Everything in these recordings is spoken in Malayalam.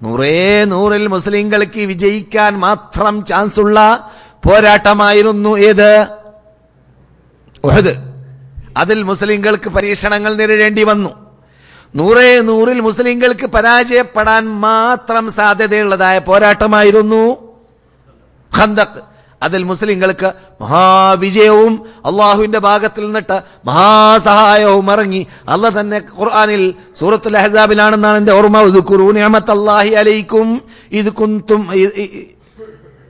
100 മുസ്ലിങ്ങൾക്ക് വിജയിക്കാൻ മാത്രം ചാൻസ് ഉള്ള പോരാട്ടമായിരുന്നു ഏത്? ഉഹദ്. അതിൽ മുസ്ലിങ്ങൾക്ക് പരീക്ഷണങ്ങൾ നേരിടേണ്ടി വന്നു. 100 മുസ്ലിങ്ങൾക്ക് പരാജയപ്പെടാൻ മാത്രം സാധ്യതയുള്ളതായ പോരാട്ടമായിരുന്നു ഖന്ദഖ്. അതിൽ മുസ്ലിങ്ങൾക്ക് മഹാവിജയവും അള്ളാഹുവിന്റെ ഭാഗത്തിൽ നിന്നിട്ട് മഹാസഹായവും ഇറങ്ങി. അള്ളാഹ് തന്നെ ഖുർആനിൽ സൂറത്തുൽ അഹ്സാബിലാണെന്നാണ് എന്റെ ഓർമ്മ. ഉദ്കുറൂ നിഅമത്തല്ലാഹി അലൈക്കും ഇദ് കുൻതും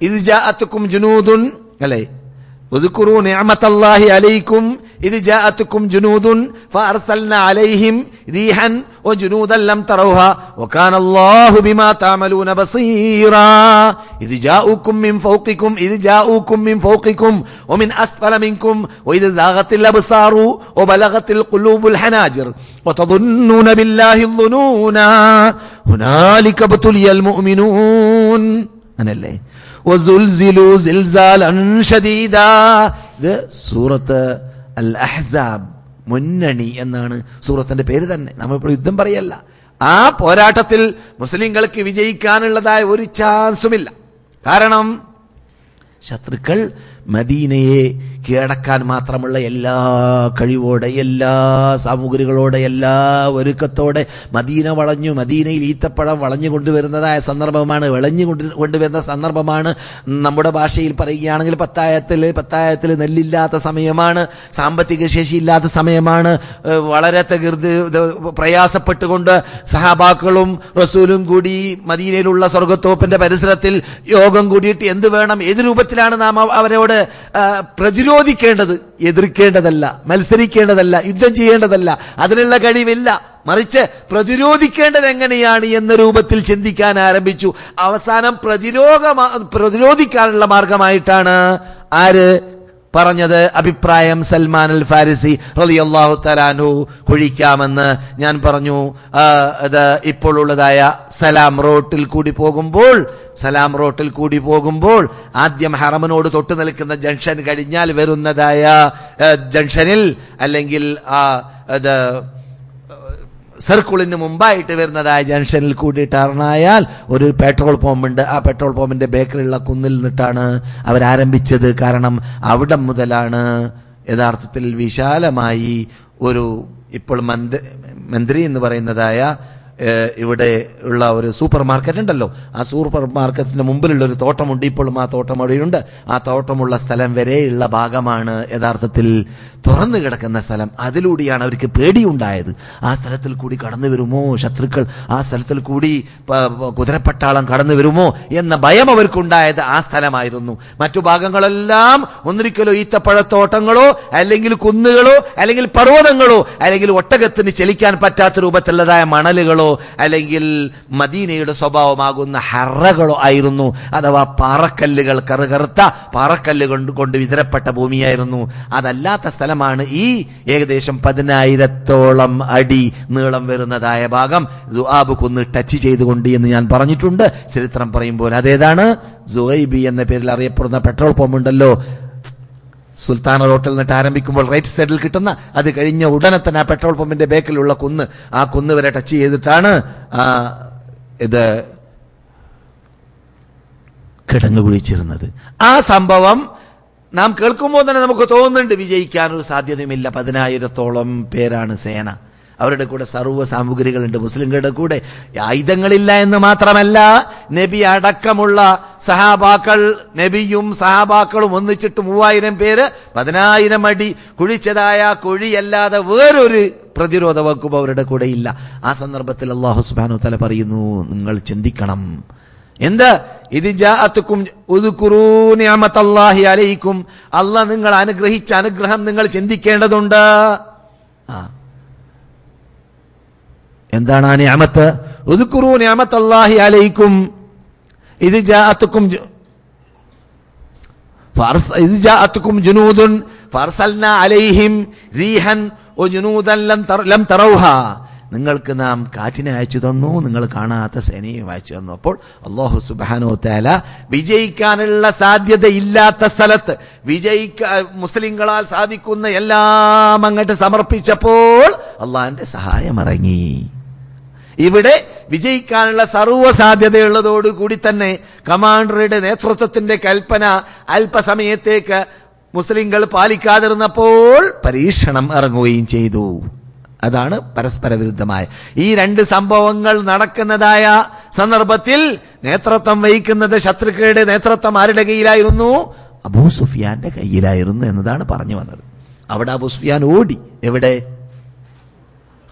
ഇദ് ജാഅതുകും ജുനൂദുൻ അല്ലേ اذكروا نعمة الله عليكم إذ جاءتكم جنود فأرسلنا عليهم ريحا وجنودا لم تروها وكان الله بما تعملون بصيرا إذ جاءوكم من فوقكم ومن أسفل منكم وإذ زاغت الأبصار وبلغت القلوب الحناجر وتظنون بالله الظنونا هنالك ابتلي المؤمنون أنا اللي وزلزلوا زلزالا شديدا. ഇത് സൂറത്ത് അൽ അഹ്സാബ്, മുന്നണി എന്നാണ് സൂറത്തിന്റെ പേര് തന്നെ. നമ്മളിപ്പോൾ യുദ്ധം പറയല്ല. ആ പോരാട്ടത്തിൽ മുസ്ലിങ്ങൾക്ക് വിജയിക്കാനുള്ളതായ ഒരു ചാൻസുമില്ല. കാരണം ശത്രുക്കൾ മദീനയെ കീഴടക്കാൻ മാത്രമുള്ള എല്ലാ കഴിവോടെ, എല്ലാ സാമഗ്രികളോടെ, എല്ലാ ഒരുക്കത്തോടെ മദീന വളഞ്ഞു. മദീനയിൽ ഈത്തപ്പഴം വളഞ്ഞു കൊണ്ടുവരുന്നതായ സന്ദർഭമാണ്, വിളഞ്ഞു കൊണ്ടുവരുന്ന സന്ദർഭമാണ്. നമ്മുടെ ഭാഷയിൽ പറയുകയാണെങ്കിൽ പത്തായത്തിൽ നെല്ലില്ലാത്ത സമയമാണ്, സാമ്പത്തിക ശേഷിയില്ലാത്ത സമയമാണ്. വളരെ പ്രയാസപ്പെട്ടുകൊണ്ട് സഹാബാക്കളും റസൂലും കൂടി മദീനയിലുള്ള സ്വർഗത്തോപ്പിന്റെ പരിസരത്തിൽ യോഗം കൂടിയിട്ട് എന്ത് വേണം, ഏത് രൂപത്തിലാണ് നാം അവരോട് പ്രതിരോധിക്കേണ്ടത്, എതിർക്കേണ്ടതല്ല, മത്സരിക്കേണ്ടതല്ല, യുദ്ധം ചെയ്യേണ്ടതല്ല, അതിനുള്ള കഴിവില്ല. മറിച്ച് പ്രതിരോധിക്കേണ്ടത് എങ്ങനെയാണ് എന്ന രൂപത്തിൽ ചിന്തിക്കാൻ ആരംഭിച്ചു. അവസാനം പ്രതിരോധിക്കാനുള്ള മാർഗമായിട്ടാണ് ആര് പറഞ്ഞത്? അഭിപ്രായം സൽമാൻ അൽ ഫാരിസി റളിയല്ലാഹു തആല അൻഹു കുഴിക്കാമെന്ന് ഞാൻ പറഞ്ഞു. അത് ഇപ്പോൾ ഉള്ളതായ സലാം റോട്ടിൽ കൂടി പോകുമ്പോൾ ആദ്യം ഹറമിനോട് തൊട്ടു നിൽക്കുന്ന ജംഗ്ഷൻ കഴിഞ്ഞാൽ വരുന്നതായ ജംഗ്ഷനിൽ, അല്ലെങ്കിൽ സർക്കിളിന് മുമ്പായിട്ട് വരുന്നതായ ജംഗ്ഷനിൽ കൂടി ടർണായാൽ ഒരു പെട്രോൾ പമ്പുണ്ട്. ആ പെട്രോൾ പമ്പിന്റെ ബേക്കറിയുള്ള കുന്നിൽ നിന്നിട്ടാണ് അവരാരംഭിച്ചത്. കാരണം അവിടെ മുതലാണ് യഥാർത്ഥത്തിൽ വിശാലമായി ഒരു ഇപ്പോൾ മന്ത്രി എന്ന് പറയുന്നതായ ഇവിടെ ഉള്ള ഒരു സൂപ്പർ മാർക്കറ്റ് ഉണ്ടല്ലോ, ആ സൂപ്പർ മാർക്കറ്റിന്റെ മുമ്പിലുള്ള ഒരു തോട്ടമുണ്ട്. ഇപ്പോഴും ആ തോട്ടം അവിടെയുണ്ട്. ആ തോട്ടമുള്ള സ്ഥലം വരെയുള്ള ഭാഗമാണ് യഥാർത്ഥത്തിൽ തുറന്നു കിടക്കുന്ന സ്ഥലം. അതിലൂടെയാണ് അവർക്ക് പേടിയുണ്ടായത്. ആ സ്ഥലത്തിൽ കൂടി കടന്നു വരുമോ ശത്രുക്കൾ, ആ സ്ഥലത്തിൽ കൂടി കുതിരപ്പട്ടാളം കടന്നു വരുമോ എന്ന ഭയം അവർക്കുണ്ടായത് ആ സ്ഥലമായിരുന്നു. മറ്റു ഭാഗങ്ങളെല്ലാം ഒന്നിരിക്കലോ ഈത്തപ്പഴത്തോട്ടങ്ങളോ അല്ലെങ്കിൽ കുന്നുകളോ അല്ലെങ്കിൽ പർവ്വതങ്ങളോ അല്ലെങ്കിൽ ഒട്ടകത്തിന് ചലിക്കാൻ പറ്റാത്ത രൂപത്തിലുള്ളതായ മണലുകളോ അല്ലെങ്കിൽ മദീനയുടെ സ്വഭാവമാകുന്ന ഹറകളോ ആയിരുന്നു. അഥവാ പാറക്കല്ലുകൾ, കറുകറുത്ത പാറക്കല്ലുകൾ കൊണ്ട് വിതരപ്പെട്ട ഭൂമിയായിരുന്നു. അതല്ലാത്ത സ്ഥലമാണ് ഈ ഏകദേശം 10,000-ഓളം അടി നീളം വരുന്നതായ ഭാഗം. ദുആബ് കുന്ന് ടച്ച് ചെയ്തുകൊണ്ട് എന്ന് ഞാൻ പറഞ്ഞിട്ടുണ്ട്. ചരിത്രം പറയുമ്പോൾ അതേതാണ്? സുഹൈബി എന്ന പേരിൽ അറിയപ്പെടുന്ന പെട്രോൾ പമ്പ് ഉണ്ടല്ലോ, സുൽത്താന റോട്ടിൽ നിന്നിട്ട് ആരംഭിക്കുമ്പോൾ റൈറ്റ് സൈഡിൽ കിട്ടുന്ന, അത് കഴിഞ്ഞ ഉടനെ തന്നെ ആ പെട്രോൾ പമ്പിന്റെ ബേക്കിലുള്ള കുന്ന്, ആ കുന്ന് വരെ ടച്ച് ചെയ്തിട്ടാണ് ഇത് കിടങ്ങു കുഴിച്ചിരുന്നത്. ആ സംഭവം നാം കേൾക്കുമ്പോൾ തന്നെ നമുക്ക് തോന്നുന്നുണ്ട് വിജയിക്കാനൊരു സാധ്യതയുമില്ല. 10,000-ഓളം പേരാണ് സേന. അവരുടെ കൂടെ സർവ്വ സാമഗ്രികളുണ്ട്. മുസ്ലിങ്ങളുടെ കൂടെ ആയുധങ്ങളില്ല എന്ന് മാത്രമല്ല, നബി അടക്കമുള്ള സഹാബാക്കൾ, നബിയും സഹാബാക്കളും ഒന്നിച്ചിട്ട് 3000 പേര് 10,000 അടി കുഴിച്ചതായ കുഴിയല്ലാതെ വേറൊരു പ്രതിരോധ വകുപ്പ് അവരുടെ കൂടെ ഇല്ല. ആ സന്ദർഭത്തിൽ അല്ലാഹു സുബ്ഹാനഹു വ തആല പറയുന്നു, നിങ്ങൾ ചിന്തിക്കണം. എന്ത്? ഇത് ജാഅതുകും ഉദ്കുറൂ നിഅമത്തല്ലാഹി അലൈക്കും, അല്ലാഹ് നിങ്ങൾ അനുഗ്രഹിച്ച അനുഗ്രഹം നിങ്ങൾ ചിന്തിക്കേണ്ടതുണ്ട്. എന്താണ് ആ നിഅമത്ത്? ഉദ്കുറൂ നിഅമത്തല്ലാഹി അലൈക്കും ഇത് ജാഅതുകും ജുനൂദുൻ ഫഅർസൽനാ അലൈഹിം റീഹൻ വജുനൂദൻ ലം തറൗഹാ, നിങ്ങൾക്ക് നാം കാറ്റിനെ അയച്ചു തന്നു, നിങ്ങൾ കാണാത്ത സേനയും അയച്ചു തന്നു. അപ്പോൾ അല്ലാഹു സുബ്ഹാനഹു വ തആല വിജയിക്കാനുള്ള സാധ്യതയില്ലാത്ത സ്ഥലത്ത് മുസ്ലിങ്ങളാൽ സാധിക്കുന്ന എല്ലാം അങ്ങോട്ട് സമർപ്പിച്ചപ്പോൾ അള്ളാഹിന്റെ സഹായം ഇറങ്ങി. ഇവിടെ വിജയിക്കാനുള്ള സർവ്വസാധ്യതയുള്ളതോടുകൂടി തന്നെ കമാൻഡറുടെ നേതൃത്വത്തിന്റെ കൽപ്പന അല്പസമയത്തേക്ക് മുസ്ലിങ്ങൾ പാലിക്കാതിരുന്നപ്പോൾ പരീക്ഷണം ഇറങ്ങുകയും ചെയ്തു. അതാണ് പരസ്പര വിരുദ്ധമായ ഈ രണ്ട് സംഭവങ്ങൾ നടക്കുന്നതായ സന്ദർഭത്തിൽ നേതൃത്വം വഹിക്കുന്നത്, ശത്രുക്കളുടെ നേതൃത്വം ആരുടെ കയ്യിലായിരുന്നു? അബൂ സുഫിയാന്റെ കയ്യിലായിരുന്നു എന്നതാണ് പറഞ്ഞു വന്നത്. അവിടെ അബൂ സുഫിയാൻ ഓടി. എവിടെ?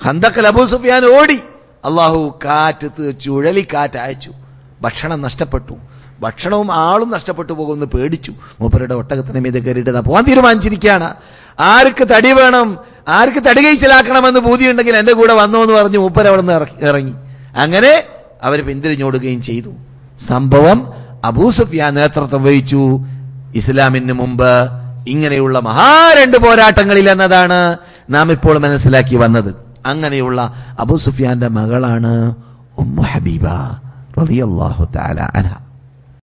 ഖന്തഖിൽ അബൂ സുഫിയാൻ ഓടി. അള്ളാഹു കാറ്റ്, ചുഴലിക്കാറ്റ് അയച്ചു. ഭക്ഷണം നഷ്ടപ്പെട്ടു. ഭക്ഷണവും ആളും നഷ്ടപ്പെട്ടു പോകുമെന്ന് പേടിച്ചു. മൂപ്പരുടെ ഒട്ടകത്തിന് മീതെ കയറിയിട്ട് പോകാൻ തീരുമാനിച്ചിരിക്കുകയാണ്. ആർക്ക് തടി വേണം, ആർക്ക് തടി കഴിച്ചിലാക്കണമെന്ന് ബോധ്യമുണ്ടെങ്കിൽ എൻ്റെ കൂടെ വന്നോ എന്ന് പറഞ്ഞ് മൂപ്പർ അവിടെ നിന്ന് ഇറങ്ങി. അങ്ങനെ അവർ പിന്തിരിഞ്ഞോടുകയും ചെയ്തു. സംഭവം അബൂ സുഫിയാൻ നേതൃത്വം വഹിച്ചു. ഇസ്ലാമിന് മുമ്പ് ഇങ്ങനെയുള്ള രണ്ട് പോരാട്ടങ്ങളിൽ എന്നതാണ് നാം ഇപ്പോൾ മനസ്സിലാക്കി വന്നത്. അങ്ങനെയുള്ള അബൂ സുഫിയാന്റെ മകളാണ് ഉമ്മു ഹബീബ റളിയല്ലാഹു തആല അൻഹ.